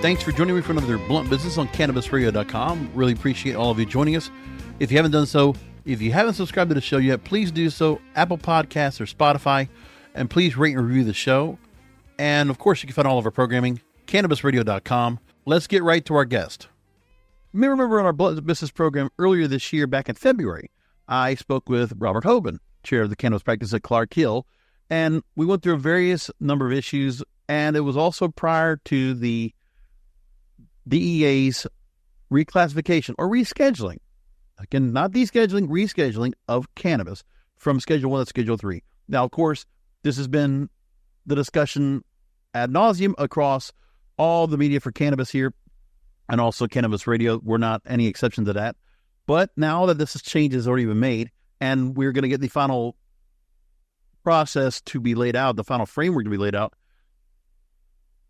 Thanks for joining me for another Blunt Business on CannabisRadio.com. Really appreciate all of you joining us. If you haven't done so, if you haven't subscribed to the show yet, please do so. Apple Podcasts or Spotify, and please rate and review the show. And of course, you can find all of our programming, CannabisRadio.com. Let's get right to our guest. You may remember on our Blunt Business program earlier this year, back in February, I spoke with Robert Hoban, chair of the cannabis practice at Clark Hill, and we went through a various number of issues, and it was also prior to the DEA's reclassification or rescheduling. Again, not descheduling, rescheduling of cannabis from Schedule 1 to Schedule 3. Now, of course, this has been the discussion ad nauseum across all the media for cannabis here and also Cannabis Radio. We're not any exception to that. But now that this change has already been made and we're going to get the final process to be laid out, the final framework to be laid out,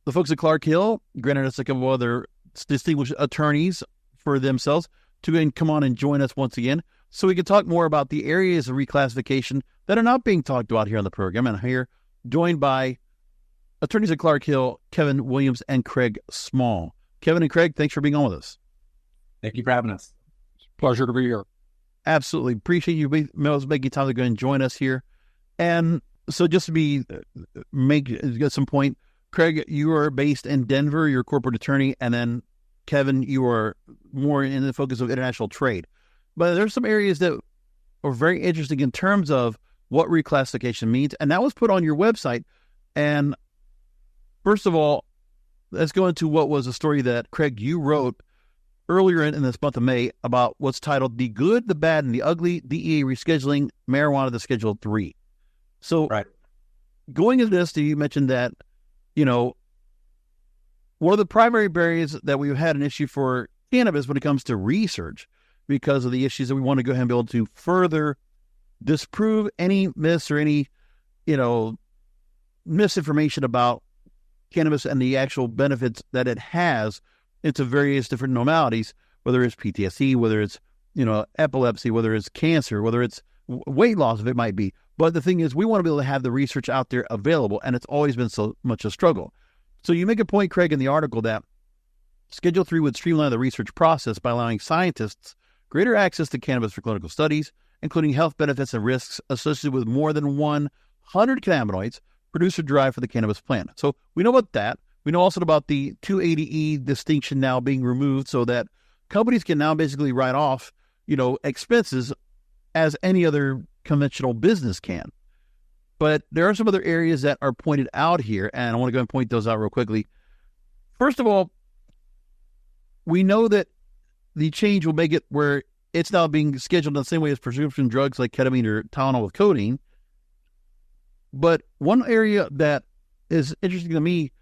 the folks at Clark Hill granted us a couple of other distinguished attorneys for themselves to come on and join us once again so we can talk more about the areas of reclassification that are not being talked about here on the program. And here, joined by attorneys at Clark Hill, Kevin Williams and Craig Small. Kevin and Craig, thanks for being on with us. Thank you for having us. Pleasure to be here. Absolutely. Appreciate you making time to go and join us here. And so just to get some point, Craig, you are based in Denver, you're a corporate attorney, and then Kevin, you are more in the focus of international trade. But there's some areas that are very interesting in terms of what reclassification means, and that was put on your website. And first of all, let's go into what was a story that, Craig, you wrote earlier in this month of May about what's titled The Good, the Bad, and the Ugly, DEA Rescheduling Marijuana to Schedule 3. So going into this, you mentioned that, one of the primary barriers that we've had an issue for cannabis when it comes to research because of the issues that we want to go ahead and be able to further disprove any myths or any, misinformation about cannabis and the actual benefits that it has into various different normalities, whether it's PTSD, whether it's, epilepsy, whether it's cancer, whether it's weight loss, if it might be. But the thing is, we want to be able to have the research out there available, and it's always been so much a struggle. So you make a point, Craig, in the article that Schedule 3 would streamline the research process by allowing scientists greater access to cannabis for clinical studies, including health benefits and risks associated with more than 100 cannabinoids produced or derived from the cannabis plant. So we know about that. We know also about the 280E distinction now being removed so that companies can now basically write off, expenses as any other conventional business can. But there are some other areas that are pointed out here, and I want to go and point those out real quickly. First of all, we know that the change will make it where it's now being scheduled in the same way as prescription drugs like ketamine or Tylenol with codeine. But one area that is interesting to me,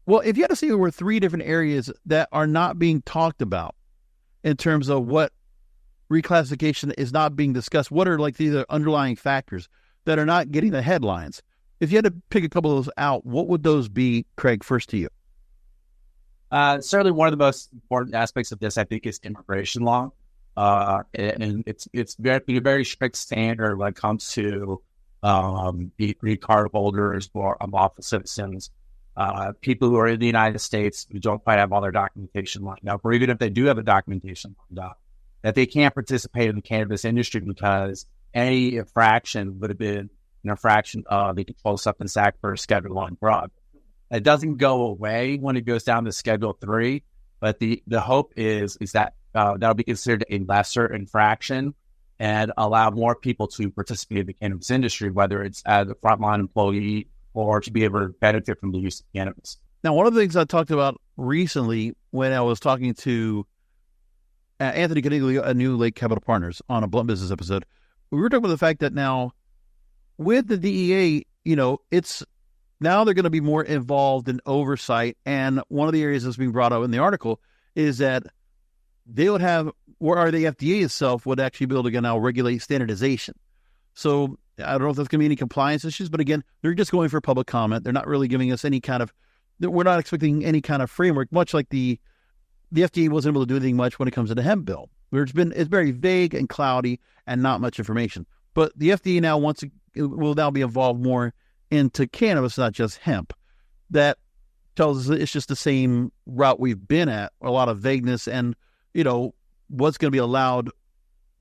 well, if you had to say there were 3 different areas that are not being talked about in terms of what reclassification is not being discussed, what are like the underlying factors that are not getting the headlines? If you had to pick a couple of those out, what would those be, Craig, first to you? Certainly one of the most important aspects of this, I think, is immigration law. And it's very strict standard when it comes to the green card holders or lawful citizens, people who are in the United States who don't quite have all their documentation lined up, or even if they do have a documentation lined up, that they can't participate in the cannabis industry because any infraction would have been an infraction of the Controlled Substance Act for a Schedule 1 drug. It doesn't go away when it goes down to Schedule 3, but the hope is that that'll be considered a lesser infraction and allow more people to participate in the cannabis industry, whether it's as a frontline employee or to be able to benefit from the use of cannabis. Now, one of the things I talked about recently when I was talking to Anthony Caniglio at New Lake Capital Partners on a Blunt Business episode, we were talking about the fact that now with the DEA, it's now they're going to be more involved in oversight. And one of the areas that's being brought up in the article is that they would have, or the FDA itself would actually be able to now regulate standardization. So I don't know if there's going to be any compliance issues, but again, they're just going for public comment. They're not really giving us any kind of, we're not expecting any kind of framework, much like the FDA wasn't able to do anything much when it comes to the hemp bill. It's very vague and cloudy and not much information. But the FDA now will now be involved more into cannabis, not just hemp. That tells us it's just the same route we've been at, a lot of vagueness and, what's going to be allowed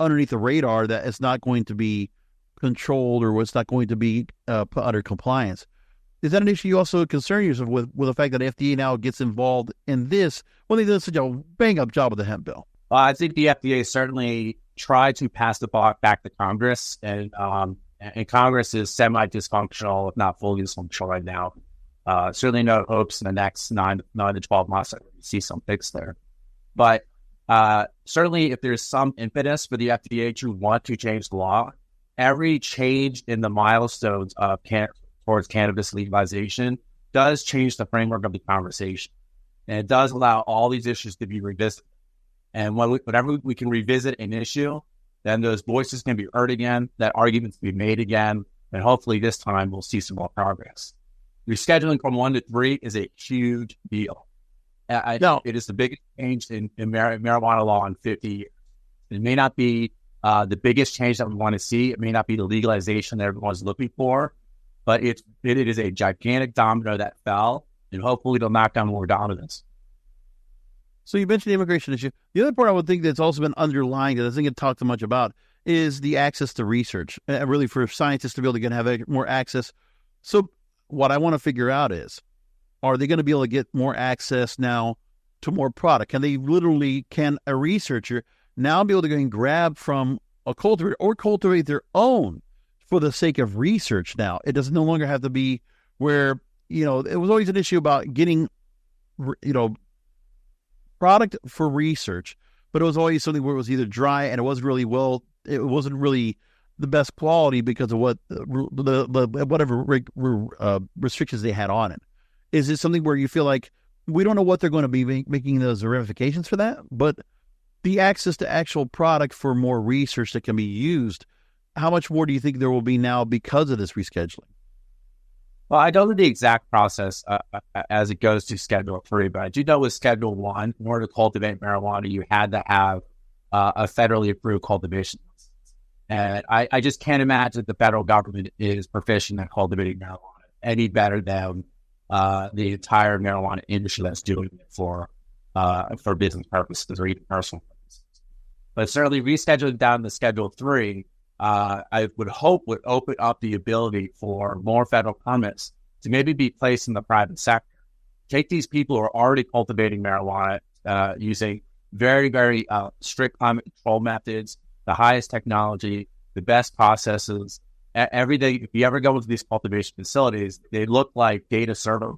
underneath the radar that it's not going to be controlled or what's not going to be put under compliance. Is that an issue you also concern yourself with the fact that FDA now gets involved in this when they did such a bang-up job with the hemp bill? I think the FDA certainly tried to pass the ball back to Congress, and Congress is semi-dysfunctional, if not fully dysfunctional right now. Certainly no hopes in the next 9 to 12 months that we see some fix there. But certainly if there's some impetus for the FDA to want to change the law, every change in the milestones of towards cannabis legalization does change the framework of the conversation. And it does allow all these issues to be revisited. And whenever we can revisit an issue, then those voices can be heard again, that arguments can be made again, and hopefully this time we'll see some more progress. Rescheduling from 1 to 3 is a huge deal. It is the biggest change in marijuana law in 50 years. It may not be the biggest change that we want to see. It may not be the legalization that everyone's looking for, but it is a gigantic domino that fell, and hopefully it'll knock down more dominoes. So you mentioned the immigration issue. The other part I would think that's also been underlying that I think it talked much about is the access to research, really for scientists to be able to have more access. So what I want to figure out is, are they going to be able to get more access now to more product? Can a researcher now be able to go and grab from a cultivator or cultivate their own for the sake of research now? It doesn't no longer have to be where, it was always an issue about getting, product for research, but it was always something where it was either dry and it wasn't really the best quality because of what whatever restrictions they had on it. Is it something where you feel like we don't know what they're going to be making those ramifications for that, but the access to actual product for more research that can be used, how much more do you think there will be now because of this rescheduling? Well, I don't know the exact process as it goes to Schedule 3, but I do know with Schedule 1, in order to cultivate marijuana, you had to have a federally approved cultivation license. And I just can't imagine the federal government is proficient at cultivating marijuana any better than the entire marijuana industry that's doing it for business purposes or even personal purposes. But certainly rescheduling down to Schedule 3, I would hope would open up the ability for more federal permits to maybe be placed in the private sector. Take these people who are already cultivating marijuana using very, very strict climate control methods, the highest technology, the best processes. Every day, if you ever go into these cultivation facilities, they look like data server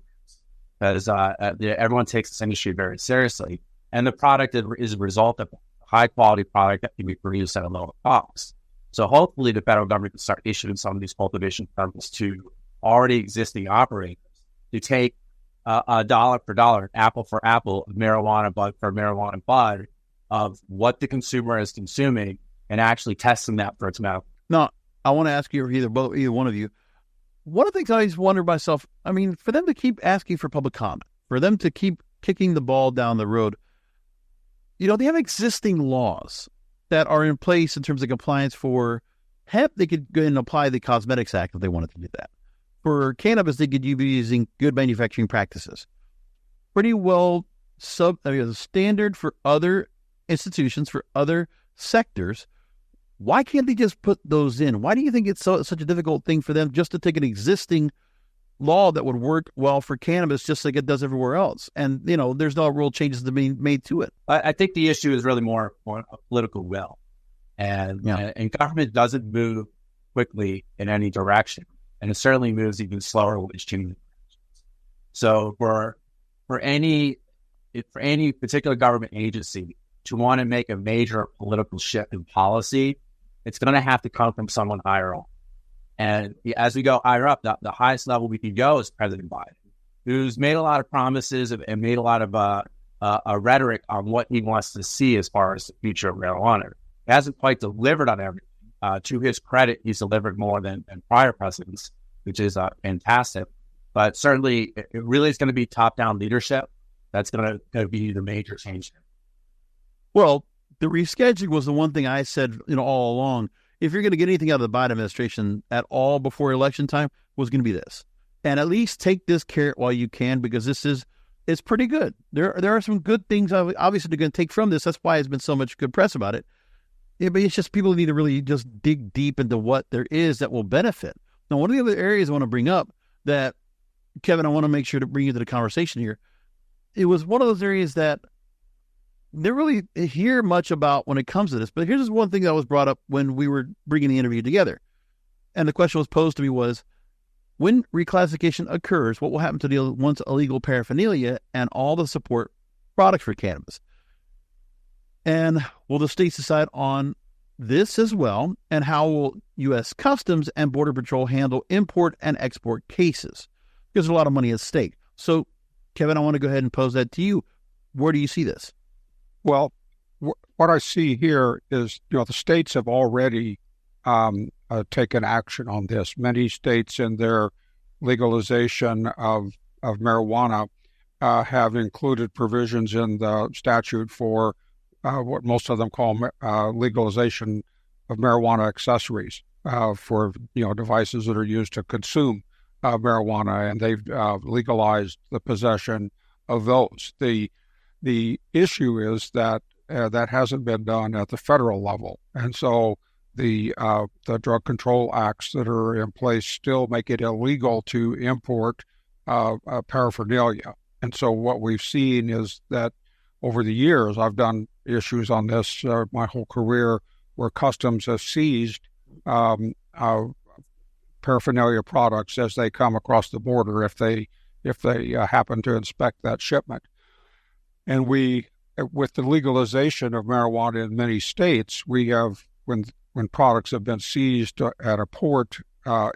because everyone takes this industry very seriously. And the product is a result of a high-quality product that can be produced at a lower cost. So hopefully the federal government can start issuing some of these cultivation permits to already existing operators to take a dollar for dollar, apple for apple, marijuana bud for marijuana bud of what the consumer is consuming and actually testing that for its mouth. Now, I want to ask you, either one of you, one of the things I always wonder myself, for them to keep asking for public comment, for them to keep kicking the ball down the road, they have existing laws that are in place in terms of compliance. For hemp, they could go and apply the Cosmetics Act if they wanted to do that. For cannabis, they could be using good manufacturing practices. Pretty well standard for other institutions, for other sectors. Why can't they just put those in? Why do you think it's such a difficult thing for them just to take an existing law that would work well for cannabis just like it does everywhere else? And, there's no real changes to be made to it. I think the issue is really more a political will. And government doesn't move quickly in any direction. And it certainly moves even slower when it's changing directions. So for any particular government agency to want to make a major political shift in policy, it's going to have to come from someone higher up. And as we go higher up, the highest level we can go is President Biden, who's made a lot of promises and made a lot of rhetoric on what he wants to see as far as the future of marijuana. He hasn't quite delivered on everything. To his credit, he's delivered more than prior presidents, which is fantastic. But certainly, it really is going to be top-down leadership that's going to be the major change. Well, the rescheduling was the one thing I said, all along. If you're going to get anything out of the Biden administration at all before election time, was going to be this. And at least take this carrot while you can, because this is it's pretty good. There are some good things obviously they're going to take from this. That's why there's been so much good press about it. Yeah, but it's just people need to really just dig deep into what there is that will benefit. Now, one of the other areas I want to bring up that, Kevin, I want to make sure to bring you to the conversation here. It was one of those areas that they really hear much about when it comes to this. But here's one thing that was brought up when we were bringing the interview together. And the question was posed to me was, when reclassification occurs, what will happen to the once illegal paraphernalia and all the support products for cannabis? And will the states decide on this as well? And how will U.S. Customs and Border Patrol handle import and export cases? Because there's a lot of money at stake. So, Kevin, I want to go ahead and pose that to you. Where do you see this? Well, what I see here is, the states have already taken action on this. Many states in their legalization of marijuana have included provisions in the statute for what most of them call legalization of marijuana accessories for devices that are used to consume marijuana, and they've legalized the possession of those. The issue is that that hasn't been done at the federal level, and so the drug control acts that are in place still make it illegal to import paraphernalia. And so what we've seen is that over the years, I've done issues on this my whole career, where Customs has seized paraphernalia products as they come across the border if they happen to inspect that shipment. And with the legalization of marijuana in many states, we have, when products have been seized at a port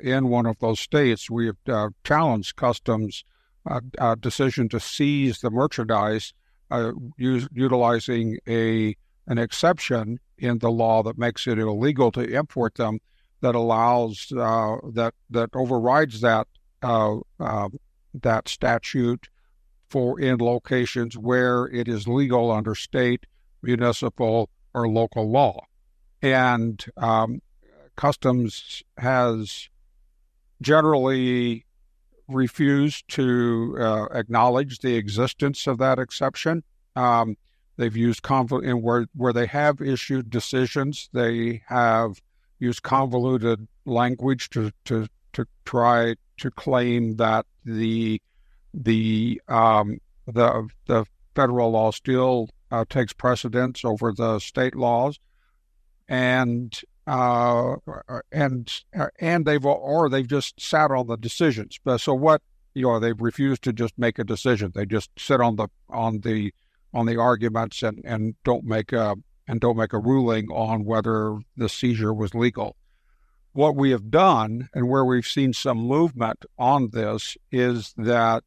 in one of those states, we have challenged Customs' decision to seize the merchandise utilizing an exception in the law that makes it illegal to import them, that allows that overrides that statute for in locations where it is legal under state, municipal, or local law. And Customs has generally refused to acknowledge the existence of that exception. They've used where they have issued decisions, they have used convoluted language to try to claim that the federal law still takes precedence over the state laws, and they've just sat on the decisions. But so what? They've refused to just make a decision. They just sit on the arguments and don't make a ruling on whether the seizure was legal. What we have done, and where we've seen some movement on this, is that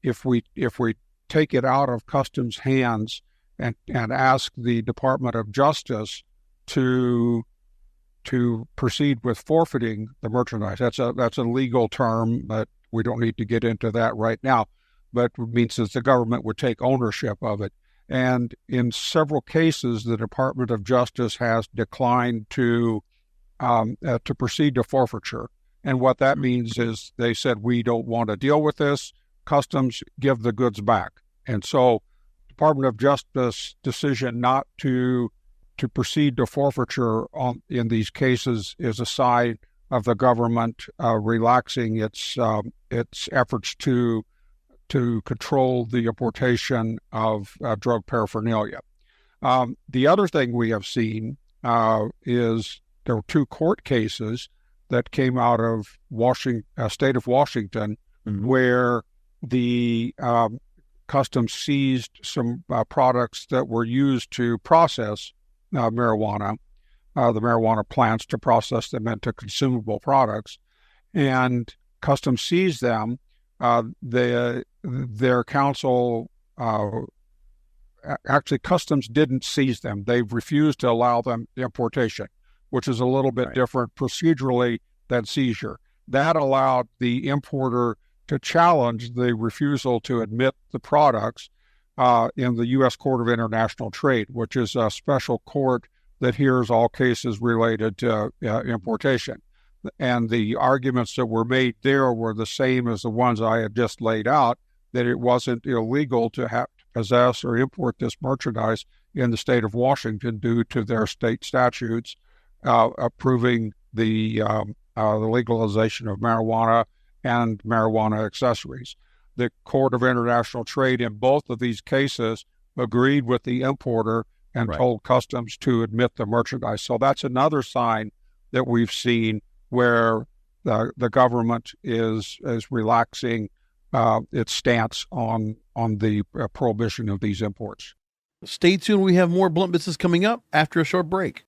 if we take it out of Customs' hands and ask the Department of Justice to proceed with forfeiting the merchandise, that's a legal term, but we don't need to get into that right now. But it means that the government would take ownership of it. And in several cases, the Department of Justice has declined to proceed to forfeiture. And what that means is they said, we don't want to deal with this. Customs, give the goods back. And so Department of Justice decision not to proceed to forfeiture in these cases is a sign of the government relaxing its efforts to control the importation of drug paraphernalia. The other thing we have seen is there were two court cases that came out of state of Washington, where the Customs seized some products that were used to process marijuana, the marijuana plants, to process them into consumable products, and Customs seized them. Their counsel, actually Customs didn't seize them. They've refused to allow them importation, which is a little bit different procedurally than seizure. That allowed the importer to challenge the refusal to admit the products in the U.S. Court of International Trade, which is a special court that hears all cases related to importation. And the arguments that were made there were the same as the ones I had just laid out, that it wasn't illegal to have to possess or import this merchandise in the state of Washington due to their state statutes approving the legalization of marijuana and marijuana accessories. The Court of International Trade in both of these cases agreed with the importer and told Customs to admit the merchandise. So that's another sign that we've seen where the government is relaxing its stance on the prohibition of these imports. Stay tuned. We have more Blunt Business coming up after a short break.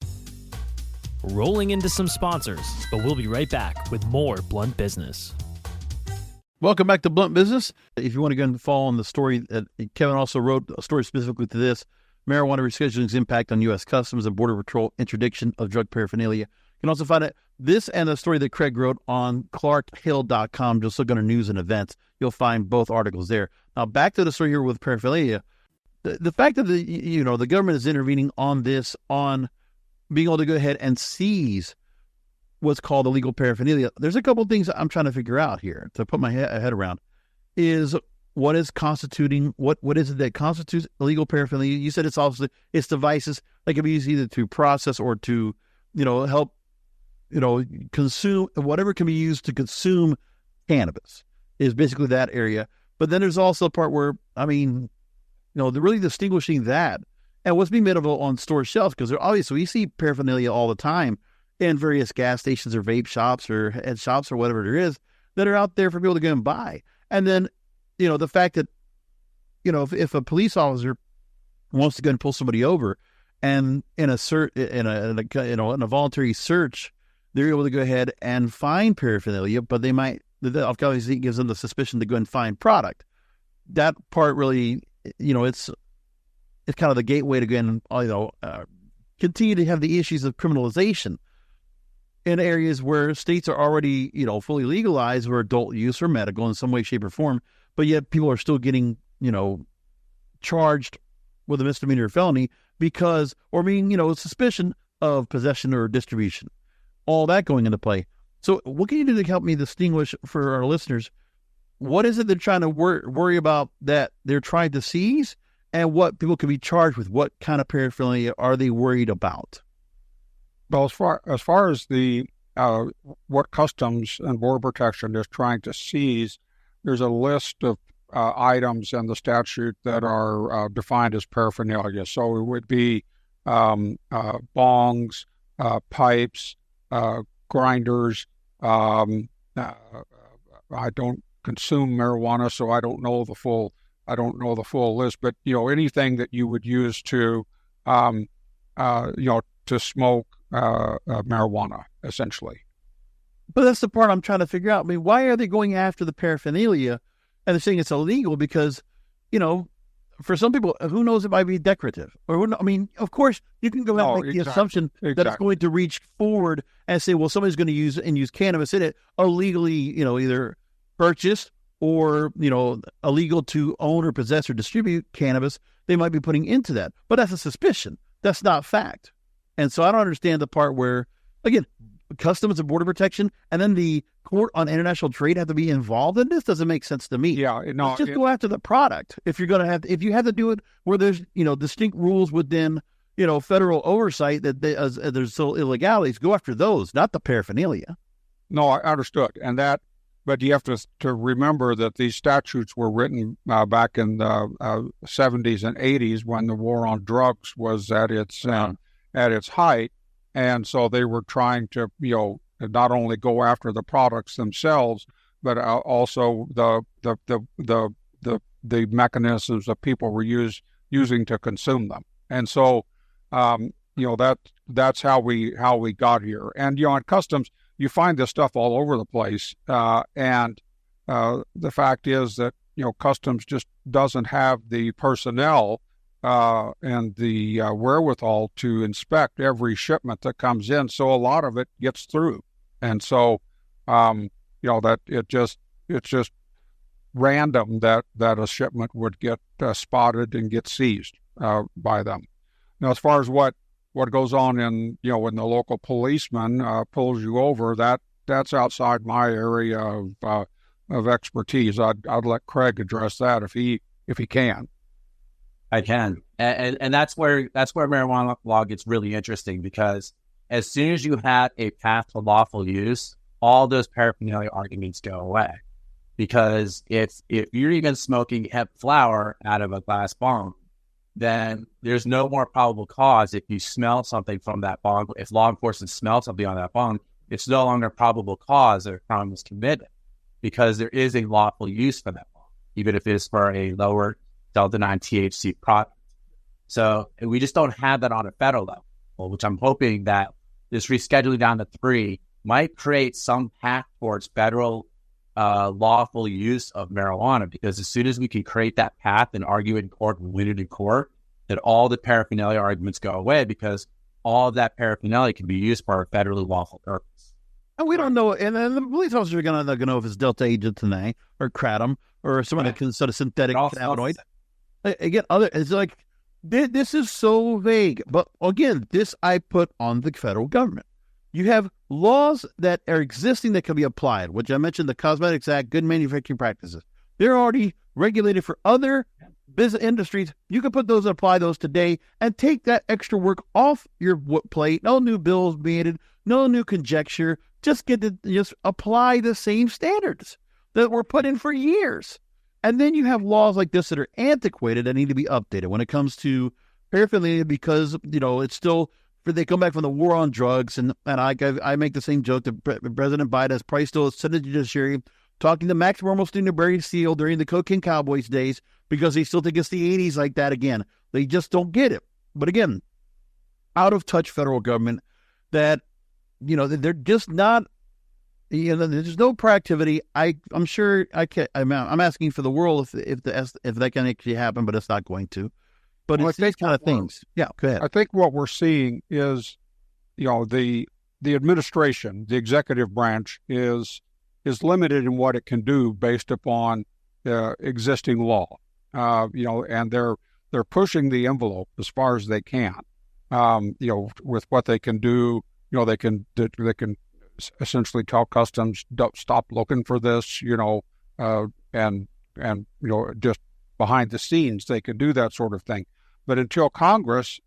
Rolling into some sponsors, but we'll be right back with more Blunt Business. Welcome back to Blunt Business. If you want to go and follow on the story, Kevin also wrote a story specifically to this, Marijuana Rescheduling's Impact on U.S. Customs and Border Patrol Interdiction of Drug Paraphernalia. You can also find it, this and the story that Craig wrote on clarkhill.com. Just look under news and events. You'll find both articles there. Now, back to the story here with paraphernalia. The fact that the government is intervening on this, on being able to go ahead and seize what's called illegal paraphernalia. There's a couple of things I'm trying to figure out here to put my head around. Is what is constituting, what is it that constitutes illegal paraphernalia? You said it's devices that can be used either to process or to, help, consume, whatever can be used to consume cannabis is basically that area. But then there's also a part where, they're really distinguishing that and what's being made available on store shelves, because obviously we see paraphernalia all the time in various gas stations or vape shops or head shops or whatever there is that are out there for people to go and buy. And then, the fact that, if a police officer wants to go and pull somebody over and in a voluntary search, they're able to go ahead and find paraphernalia, but they might, obviously it gives them the suspicion to go and find product. That part really, it's kind of the gateway to go and, continue to have the issues of criminalization in areas where states are already, fully legalized for adult use or medical in some way, shape, or form, but yet people are still getting, charged with a misdemeanor or felony because, or being, suspicion of possession or distribution. All that going into play. So what can you do to help me distinguish for our listeners? What is it they're trying to worry about that they're trying to seize, and what people can be charged with? What kind of paraphernalia are they worried about? Well, as far as the what Customs and Border Protection is trying to seize, there's a list of items in the statute that are defined as paraphernalia. So it would be bongs, pipes, grinders. I don't consume marijuana, so I don't know the full list. But anything that you would use to to smoke marijuana, essentially. But that's the part I'm trying to figure out. Why are they going after the paraphernalia and they're saying it's illegal? Because, for some people, who knows, it might be decorative. Or, of course, you can go ahead and make the assumption that it's going to reach forward and say, well, somebody's going to use cannabis in it illegally, either purchased or, illegal to own or possess or distribute cannabis they might be putting into that. But that's a suspicion. That's not fact. And so I don't understand the part where, again, Customs and Border Protection and then the Court on International Trade have to be involved in this. Doesn't make sense to me. Yeah, no. Just go after the product. If you have to do it where there's, distinct rules within, federal oversight that there's still illegalities, go after those, not the paraphernalia. No, I understood. But you have to remember that these statutes were written back in the 70s and 80s when the war on drugs was at its height. And so they were trying to, not only go after the products themselves, but also the mechanisms that people were using to consume them. And so, that's how we got here. And at Customs, you find this stuff all over the place. And the fact is that Customs just doesn't have the personnel and the wherewithal to inspect every shipment that comes in. So a lot of it gets through. And so, that it's just random that a shipment would get spotted and get seized by them. Now, as far as what goes on in, when the local policeman pulls you over, that's outside my area of expertise. I'd let Craig address that if he can. I can, and that's where marijuana law gets really interesting, because as soon as you have a path to lawful use, all those paraphernalia arguments go away. Because if you're even smoking hemp flower out of a glass bong, then there's no more probable cause. If you smell something from that bong, if law enforcement smells something on that bong, it's no longer probable cause that a crime was committed, because there is a lawful use for that bong, even if it's for a lower Delta-9 THC product. So we just don't have that on a federal level, which I'm hoping that this rescheduling down to 3 might create some path towards federal lawful use of marijuana, because as soon as we can create that path and argue in court and win it in court, that all the paraphernalia arguments go away, because all of that paraphernalia can be used for a federally lawful purpose. And we don't know, and then the police officers are going to know if it's Delta 8 or kratom or some other sort of synthetic cannabinoid. Again, it's like, this is so vague. But again, this I put on the federal government. You have laws that are existing that can be applied, which I mentioned, the Cosmetics Act, good manufacturing practices. They're already regulated for other business industries. You can put those and apply those today and take that extra work off your plate. No new bills made, no new conjecture. Just apply the same standards that were put in for years. And then you have laws like this that are antiquated that need to be updated when it comes to paraphernalia, because, it's still, they come back from the war on drugs. And I make the same joke that President Biden is probably still sitting in the judiciary talking to Max Wormelstein and Barry Seal during the Cocaine Cowboys days, because they still think it's the 80s like that again. They just don't get it. But again, out of touch federal government that, they're just not, there's no proactivity. I'm sure I'm asking for the world if that can actually happen, but it's not going to. But it's these kind of things. Yeah, go ahead. I think what we're seeing is, the administration, the executive branch is limited in what it can do based upon existing law. And they're pushing the envelope as far as they can. With what they can do, they can essentially tell customs, stop looking for this, and just behind the scenes they can do that sort of thing. But until Congress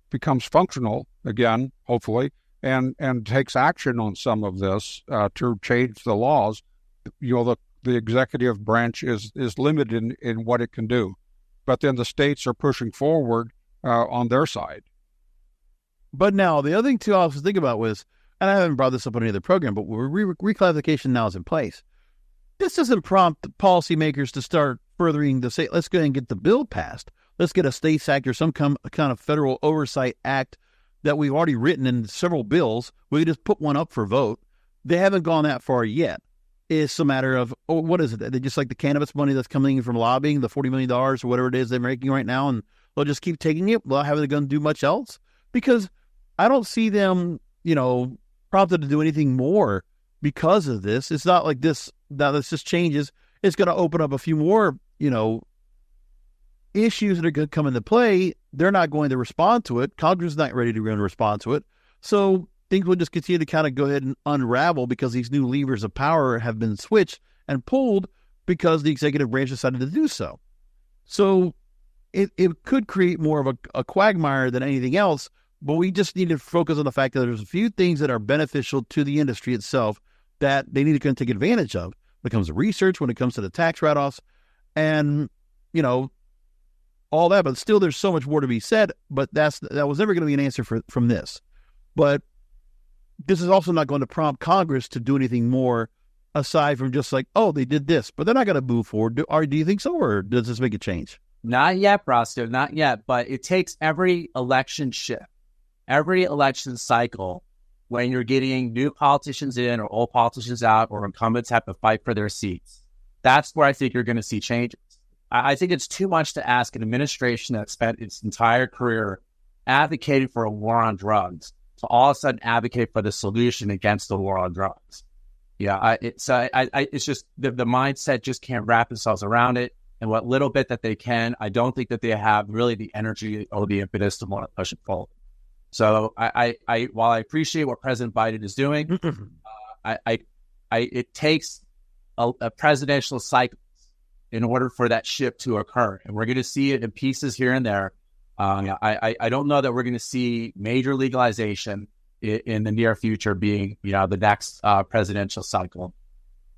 becomes functional again, hopefully, and takes action on some of this to change the laws, the executive branch is limited in what it can do. But then the states are pushing forward on their side. But now, the other thing, too, I was thinking about was, and I haven't brought this up on any other program, but reclassification now is in place. This doesn't prompt policymakers to start furthering the state. Let's go ahead and get the bill passed. Let's get a states act or some kind of federal oversight act that we've already written in several bills. We just put one up for vote. They haven't gone that far yet. It's a matter of, what is it? They just like the cannabis money that's coming in from lobbying, the $40 million or whatever it is they're making right now, and they'll just keep taking it without having to do much else? Because I don't see them, prompted to do anything more because of this. It's not like this, now this just changes. It's going to open up a few more, issues that are going to come into play. They're not going to respond to it. Congress is not ready to respond to it. So things will just continue to kind of go ahead and unravel, because these new levers of power have been switched and pulled because the executive branch decided to do so. So it could create more of a quagmire than anything else. But we just need to focus on the fact that there's a few things that are beneficial to the industry itself that they need to take advantage of when it comes to research, when it comes to the tax write-offs, and, all that. But still, there's so much more to be said, but that was never going to be an answer from this. But this is also not going to prompt Congress to do anything more aside from just like, oh, they did this, but they're not going to move forward. Do you think so, or does this make a change? Not yet, Brasco, not yet, but it takes every election shift, every election cycle, when you're getting new politicians in or old politicians out, or incumbents have to fight for their seats. That's where I think you're going to see changes. I think it's too much to ask an administration that spent its entire career advocating for a war on drugs to all of a sudden advocate for the solution against the war on drugs. Yeah, it's just the mindset just can't wrap themselves around it. And what little bit that they can, I don't think that they have really the energy or the impetus to want to push it forward. So while I appreciate what President Biden is doing, it takes a presidential cycle in order for that shift to occur. And we're going to see it in pieces here and there. I don't know that we're going to see major legalization in the near future being, the next presidential cycle.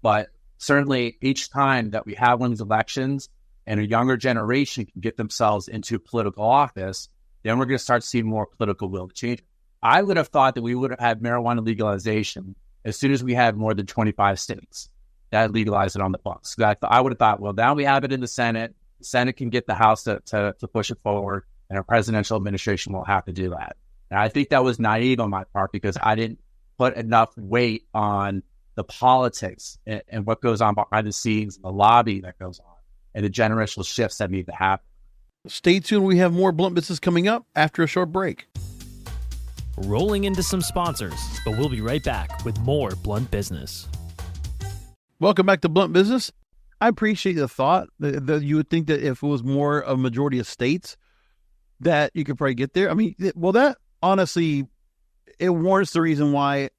But certainly each time that we have one of these elections and a younger generation can get themselves into political office, then we're going to start seeing more political will to change. I would have thought that we would have had marijuana legalization as soon as we had more than 25 states that legalized it on the books. I would have thought, well, now we have it in the Senate. The Senate can get the House to push it forward, and a presidential administration will have to do that. And I think that was naive on my part because I didn't put enough weight on the politics and what goes on behind the scenes, and the lobby that goes on, and the generational shifts that need to happen. Stay tuned. We have more Blunt Business coming up after a short break. Rolling into some sponsors, but we'll be right back with more Blunt Business. Welcome back to Blunt Business. I appreciate the thought that you would think that if it was more a majority of states that you could probably get there. I mean, well, that honestly, it warrants the reason why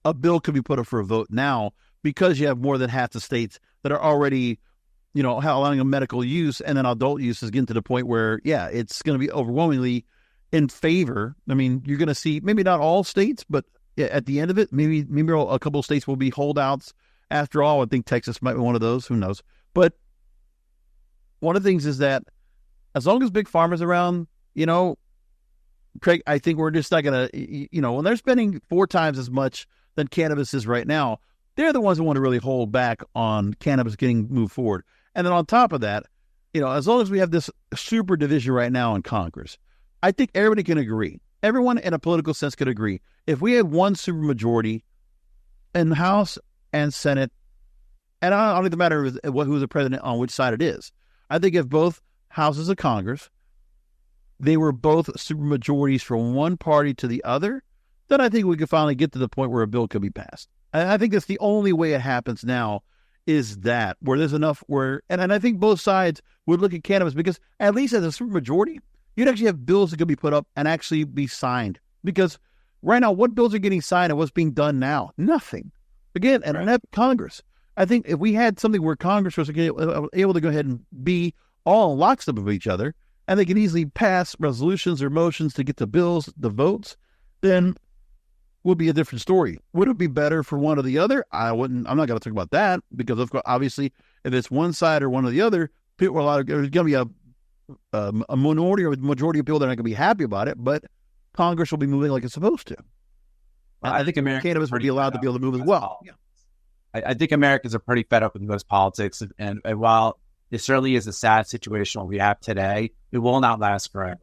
a bill could be put up for a vote now, because you have more than half the states that are already, allowing a medical use, and then adult use is getting to the point where, it's going to be overwhelmingly in favor. I mean, you're going to see maybe not all states, but at the end of it, maybe a couple of states will be holdouts. After all, I think Texas might be one of those. Who knows? But one of the things is that as long as Big Pharma's around, Craig, I think we're just not going to, when they're spending 4 times as much than cannabis is right now, they're the ones who want to really hold back on cannabis getting moved forward. And then on top of that, as long as we have this super division right now in Congress, I think everybody can agree. Everyone in a political sense could agree. If we had one supermajority in the House and Senate, and I don't even matter who's the president on which side it is. I think if both houses of Congress, they were both supermajorities from one party to the other, then I think we could finally get to the point where a bill could be passed. And I think that's the only way it happens now, is that where there's enough and I think both sides would look at cannabis, because at least as a supermajority, you'd actually have bills that could be put up and actually be signed. Because right now, what bills are getting signed and what's being done now? Nothing. Again, and right. Congress. I think if we had something where Congress was able to go ahead and be all in lockstep of each other, and they can easily pass resolutions or motions to get the bills, the votes, then would be a different story. Would it be better for one or the other? I'm not going to talk about that, because of course, obviously, if it's one side or one or the other, there's going to be a minority or a majority of people that are not going to be happy about it, but Congress will be moving like it's supposed to. I think cannabis would be allowed to be able to move as well. Yeah. I think Americans are pretty fed up with U.S. politics, and while it certainly is a sad situation we have today, it will not last forever.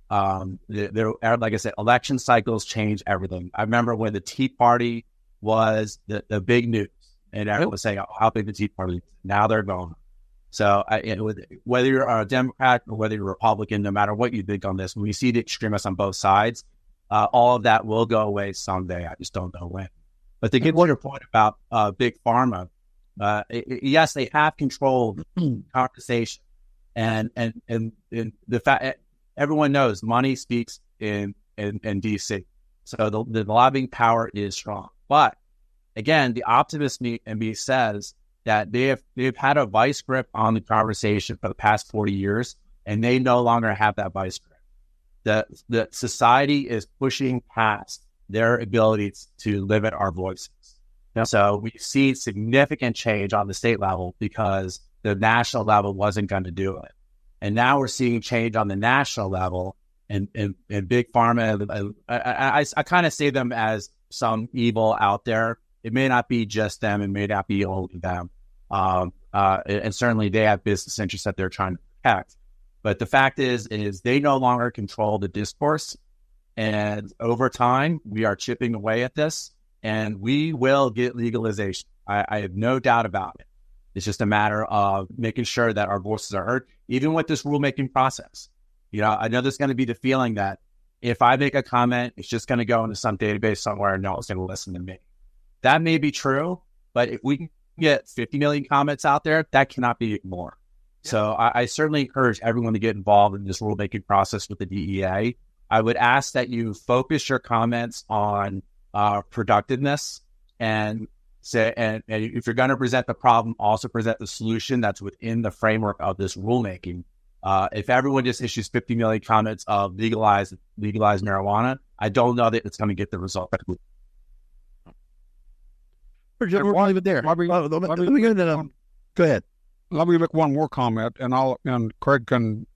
Like I said, election cycles change everything. I remember when the Tea Party was the big news, and everyone was saying, how big the Tea Party is. Now they're gone. So whether you're a Democrat or whether you're a Republican, no matter what you think on this, when we see the extremists on both sides, all of that will go away someday. I just don't know when. But to get to your point about Big Pharma, yes, they have controlled conversation, and the fact everyone knows money speaks in DC, so the lobbying power is strong. But again, the optimist in me says that they've had a vice grip on the conversation for the past 40 years, and they no longer have that vice grip. The society is pushing past their abilities to limit our voices. Yep. So we see significant change on the state level because the national level wasn't going to do it. And now we're seeing change on the national level, and Big Pharma. I kind of see them as some evil out there. It may not be just them. It may not be only them. And certainly they have business interests that they're trying to protect. But the fact is they no longer control the discourse. And over time, we are chipping away at this, and we will get legalization. I have no doubt about it. It's just a matter of making sure that our voices are heard, even with this rulemaking process. I know there's going to be the feeling that if I make a comment, it's just going to go into some database somewhere and no one's going to listen to me. That may be true, but if we can get 50 million comments out there, that cannot be more. Yeah. So I certainly encourage everyone to get involved in this rulemaking process with the DEA. I would ask that you focus your comments on productiveness and So, and if you're going to present the problem, also present the solution that's within the framework of this rulemaking. If everyone just issues 50 million comments of legalize marijuana, I don't know that it's going to get the result that we. We're going to leave it there. Go ahead. Let me make one more comment, and Craig can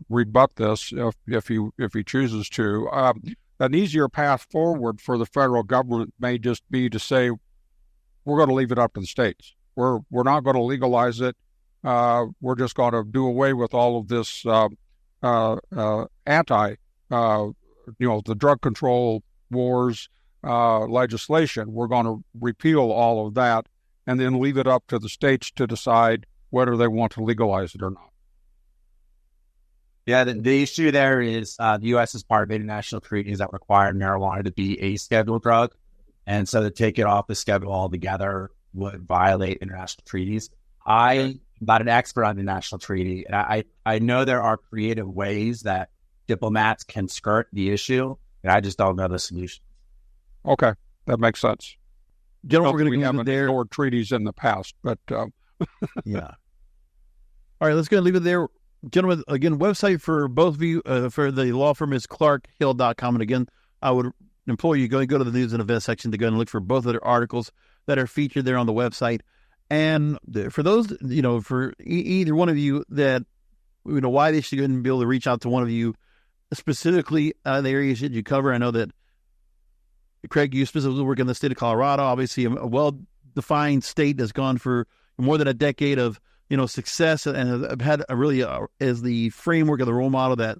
rebut this if he chooses to. An easier path forward for the federal government may just be to say, we're going to leave it up to the states. We're not going to legalize it. We're just going to do away with all of this the drug control wars legislation. We're going to repeal all of that and then leave it up to the states to decide whether they want to legalize it or not. Yeah, the issue there is the U.S. is part of international treaties that require marijuana to be a scheduled drug. And so to take it off the schedule altogether would violate international treaties. I'm not an expert on the national treaty, and I know there are creative ways that diplomats can skirt the issue, and I just don't know the solution. Okay, that makes sense. Gentlemen, we're going to haven't ignored treaties in the past, but yeah. All right, let's go and leave it there. Gentlemen, again, website for both of you, for the law firm is clarkhill.com. And again, I would implore you, go to the news and events section to go and look for both of their articles that are featured there on the website. And for those, for either one of you that, why they should go ahead and be able to reach out to one of you specifically the areas that you cover. I know that, Craig, you specifically work in the state of Colorado, obviously a well-defined state that's gone for more than a decade of, success, and have had as the framework of the role model that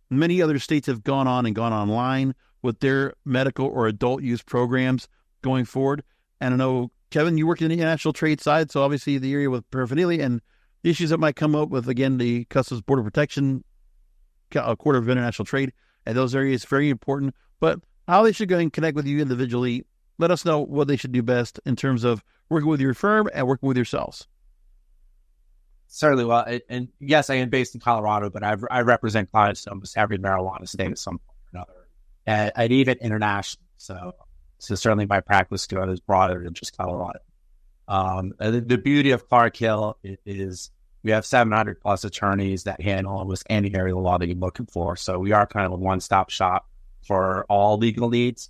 many other states have gone on and gone online with their medical or adult use programs going forward. And I know, Kevin, you work in the international trade side, so obviously the area with paraphernalia and the issues that might come up with, again, the Customs Border Protection, Court of International Trade, and those areas very important. But how they should go and connect with you individually, let us know what they should do best in terms of working with your firm and working with yourselves. Certainly. Well, and yes, I am based in Colorado, but I represent clients in almost every marijuana state at some point or another, and even international. So certainly my practice to it is broader than just Colorado. The beauty of Clark Hill is we have 700 plus attorneys that handle almost any area of law that you're looking for. So we are kind of a one-stop shop for all legal needs.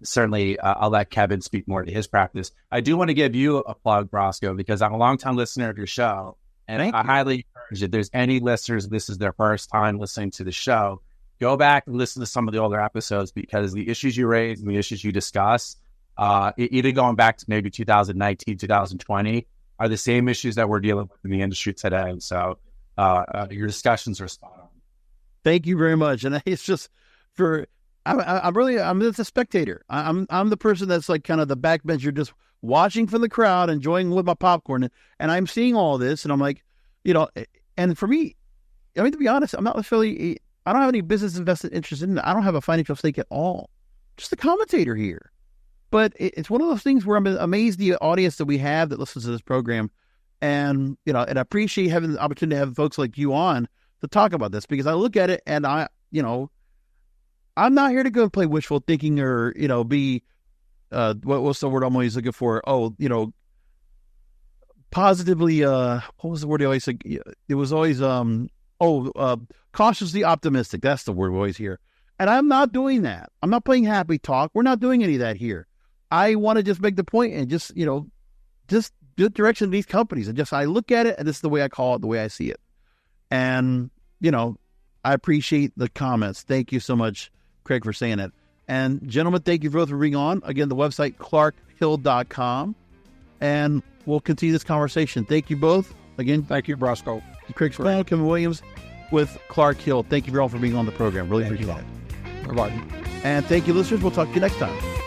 Certainly, I'll let Kevin speak more to his practice. I do want to give you a plug, Brosco, because I'm a longtime listener of your show. And I highly encourage if there's any listeners, this is their first time listening to the show, go back and listen to some of the older episodes, because the issues you raise and the issues you discuss, even going back to maybe 2019, 2020, are the same issues that we're dealing with in the industry today. So your discussions are spot on. Thank you very much. And it's just I'm just a spectator. I'm the person that's like kind of the backbencher, just watching from the crowd, enjoying with my popcorn. And I'm seeing all this, and I'm like, and for me, to be honest, I'm not necessarily, I don't have any business invested interest in it. I don't have a financial stake at all. Just a commentator here. But it's one of those things where I'm amazed the audience that we have that listens to this program. And, and I appreciate having the opportunity to have folks like you on to talk about this, because I look at it and I'm not here to go and play wishful thinking or, be, what's the word I'm always looking for? Positively, what was the word I always say? It was always, cautiously optimistic. That's the word we always hear. And I'm not doing that. I'm not playing happy talk. We're not doing any of that here. I want to just make the point and just do the direction of these companies. And I look at it, and this is the way I call it, the way I see it. And, I appreciate the comments. Thank you so much, Craig, for saying it. And gentlemen, thank you both for being on. Again, the website, clarkhill.com. And we'll continue this conversation. Thank you both. Again, thank you, Brosco. Craig Spano, Kevin Williams with Clark Hill. Thank you all for being on the program. Really appreciate it. Bye-bye. And thank you, listeners. We'll talk to you next time.